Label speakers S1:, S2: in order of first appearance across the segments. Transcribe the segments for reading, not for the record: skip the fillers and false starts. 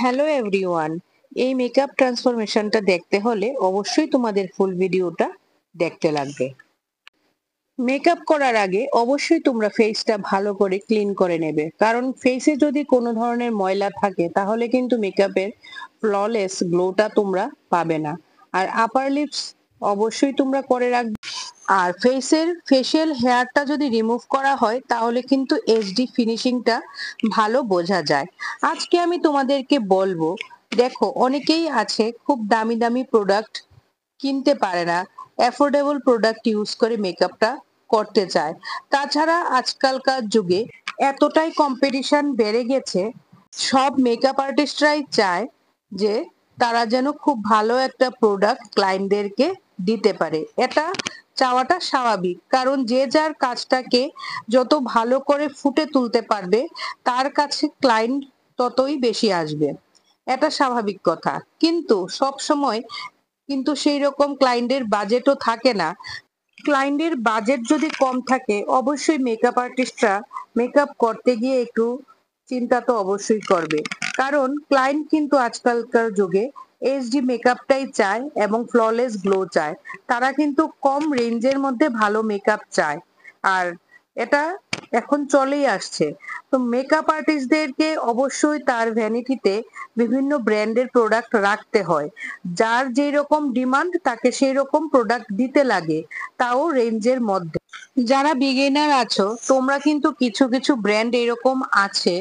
S1: Hello everyone. এই makeup ট্রান্সফরমেশনটা দেখতে হলে অবশ্যই তোমাদের ফুল ভিডিওটা দেখতে লাগবে। মেকআপ করার আগে অবশ্যই তোমরা ফেসটা ভালো করে ক্লিন করে নেবে, কারণ ফেসে যদি কোনো ধরনের ময়লা থাকে তাহলে কিন্তু মেকআপের ফ্ললেস গ্লোটা তোমরা পাবে না। আর আপার লিপস অবশ্যই তোমরা করে রাখবে। আর ফেসের ফেশিয়াল হেয়ারটা যদি রিমুভ করা হয় তাহলে কিন্তু এইচডি ফিনিশিংটা ভালো বোঝা যায়। আজকে আমি তোমাদেরকে বলবো, দেখো অনেকেই আছে খুব দামি দামি প্রোডাক্ট কিনতে পারে না, অ্যাফোর্ডেবল প্রোডাক্ট ইউজ করে মেকআপটা করতে চায়। তাছাড়া আজকালকার যুগে এতটাই কম্পিটিশন বেড়ে গেছে, সব মেকআপ আর্টিস্টরাই চায় যে তারা যেন খুব ভালো একটা প্রোডাক্ট ক্লায়েন্টদেরকে দিতে পারে। এটা চাওয়াটা স্বাভাবিক, কারণ যে যার কাজটাকে যত ভালো করে ফুটে তুলতে পারবে তার কাছে ক্লায়েন্ট ততই বেশি আসবে। এটা স্বাভাবিক কথা, কিন্তু সব সময় কিন্তু সেই রকম ক্লায়েন্টের বাজেটও থাকে না। ক্লায়েন্টের বাজেট যদি কম থাকে অবশ্যই মেকআপ আর্টিস্টরা মেকআপ করতে গিয়ে একটু চিন্তা তো অবশ্যই করবে, কারণ ক্লায়েন্ট কিন্তু আজকালকার যুগে এইচডি মেকআপটাই চায় এবং ফ্ললেস গ্লো চায়। তারা কিন্তু কম রেঞ্জের মধ্যে ভালো মেকআপ চায়, আর এটা এখন চলেই আসছে। তো মেকআপ আর্টিস্টদেরকে অবশ্যই তার ভ্যানিটিতে বিভিন্ন ব্র্যান্ডের প্রোডাক্ট রাখতে হয়। যার যেই রকম ডিমান্ড তাকে সেই রকম প্রোডাক্ট দিতে লাগে, তাও রেঞ্জের মধ্যে। যারা বিগিনার আছো তোমরা কিন্তু কিছু কিছু ব্র্যান্ড এরকম আছে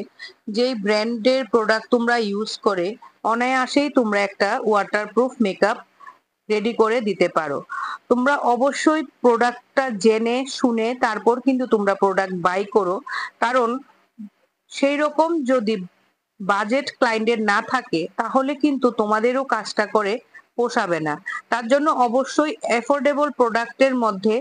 S1: যেই ব্র্যান্ডের প্রোডাক্ট তোমরা ইউজ করে অনায়াসেই তোমরা একটা ওয়াটারপ্রুফ মেকআপ রেডি করে দিতে পারো। তোমরা অবশ্যই প্রোডাক্টটা জেনে শুনে তারপর কিন্তু তোমরা প্রোডাক্ট বাই করো, কারণ সেই রকম যদি বাজেট ক্লায়েন্টের না থাকে তাহলে কিন্তু তোমাদেরও কাজটা করে পোষাবে না। তার জন্য অবশ্যই অ্যাফোর্ডেবল প্রোডাক্টের মধ্যে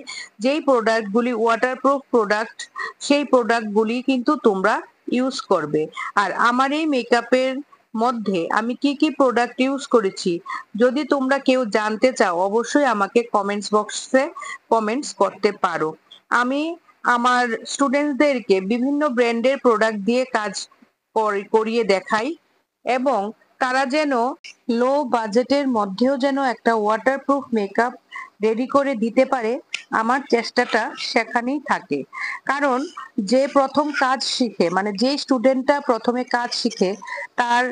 S1: যেই প্রোডাক্টগুলি ওয়াটারপ্রুফ প্রোডাক্ট সেই প্রোডাক্টগুলি কিন্তু তোমরা ইউজ করবে। আর আমার এই মেকআপের মধ্যে আমি কি কি প্রোডাক্ট ইউজ করেছি যদি তোমরা কেউ জানতে চাও অবশ্যই আমাকে কমেন্টস বক্সে কমেন্টস করতে পারো। আমি আমার স্টুডেন্টসদেরকে বিভিন্ন ব্র্যান্ডের প্রোডাক্ট দিয়ে কাজ করিয়ে দেখাই, এবং তারা যেন লো বাজেটের মধ্যেও যেন একটা ওয়াটারপ্রুফ মেকআপ রেডি করে দিতে পারে, আমার চেষ্টাটা সেখানেই থাকে। কারণ যে প্রথম কাজ শিখে, মানে যে স্টুডেন্টটা প্রথমে কাজ শিখে তার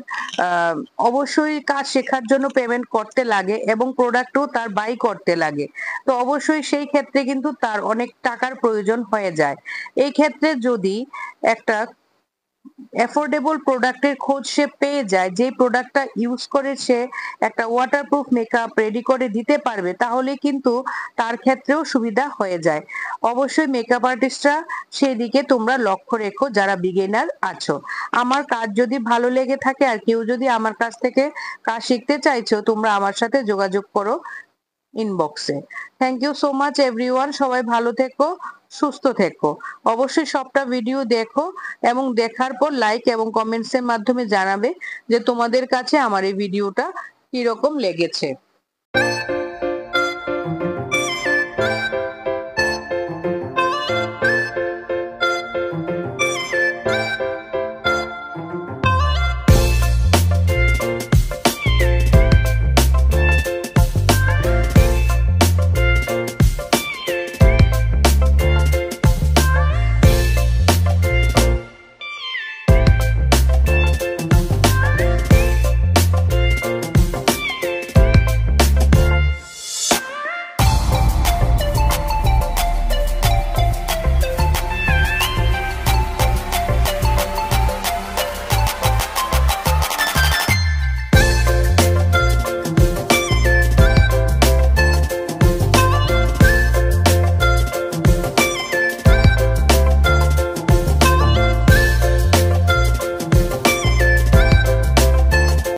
S1: অবশ্যই কাজ শেখার জন্য পেমেন্ট করতে লাগে এবং প্রোডাক্টও তার বাই করতে লাগে। তো অবশ্যই সেই ক্ষেত্রে কিন্তু তার অনেক টাকার প্রয়োজন হয়ে যায়। এই ক্ষেত্রে যদি একটা অ্যাফোর্ডেবল প্রোডাক্টের খোঁজ সে পেয়ে যায়, যে প্রোডাক্টটা ইউজ করে সে একটা ওয়াটারপ্রুফ মেকআপ রেডি করে দিতে পারবে, তাহলে কিন্তু তার ক্ষেত্রেও সুবিধা হয়ে যায়। অবশ্যই মেকআপ আর্টিস্টরা সেই দিকে তোমরা লক্ষ্য রেখো যারা বিগিনার আছো। আমার কাজ যদি ভালো লেগে থাকে আর কেউ যদি আমার কাছ থেকে কাজ শিখতে চাইছো তোমরা আমার সাথে যোগাযোগ করো ইনবক্সে। Thank you so much everyone. সবাই ভালো থেকো, সুস্থ থেকো। অবশ্যই সবটা ভিডিও দেখো এবং দেখার পর লাইক এবং কমেন্টস এর মাধ্যমে জানাবে যে তোমাদের কাছে আমার এই ভিডিওটা কিরকম লেগেছে।